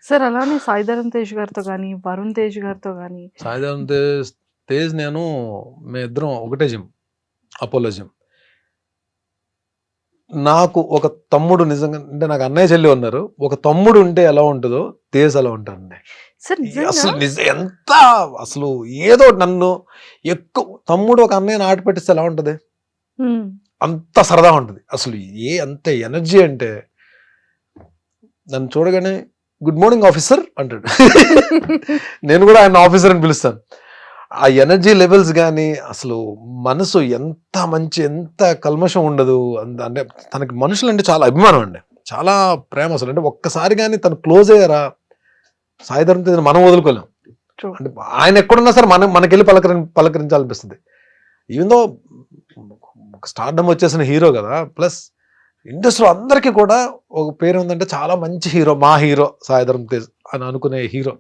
Sir అలానే 'సాయిధరమ్ తేజ్' గారితో గాని, 'వరుణ్ తేజ్' గారితో గాని సాయిధరమ్ తేజ్ నేను మేమిద్దరం ఒకటే జిమ్, అపోలో జిమ్. నాకు ఒక తమ్ముడు నిజంగా అంటే నాకు అన్నయ్య చెల్లి ఉన్నారు. ఒక తమ్ముడు ఉంటే ఎలా ఉంటుందో తేజ్ అలా ఉంటాడండి. సార్ నిజంగా అసలు ఎంత అసలు ఏదో నన్ను ఎక్కువ తమ్ముడు ఒక అన్నయ్యని ఆట పెట్టిస్తే ఎలా ఉంటది? అంత సరదా ఉంటుంది. అసలు అంత ఎనర్జీ అంటే నన్ను చూడగానే గుడ్ మార్నింగ్ ఆఫీసర్ అంటాడు. నేను కూడా ఆయన ఆఫీసర్ అని పిలుస్తాను. ఆ ఎనర్జీ లెవెల్స్ కానీ అసలు మనసు ఎంత మంచి, ఎంత కల్మషం ఉండదు. అంటే తనకి మనుషులు అంటే చాలా అభిమానం అండి, చాలా ప్రేమ. అసలు అంటే ఒక్కసారి కానీ తను క్లోజ్ అయ్యారా సాయిధరమ్ తేజ్ మనం వదులుకోలేం. అంటే ఆయన ఎక్కడున్నా సరే మనకెళ్ళి పలకరించాలనిపిస్తుంది. ఈవెందో స్టార్డమ్ వచ్చేసిన హీరో కదా, ప్లస్ ఇండస్ట్రీలో అందరికీ కూడా ఒక పేరు ఉందంటే చాలా మంచి హీరో, మా హీరో సాయిధరమ్ తేజ్ అని అనుకునే హీరో.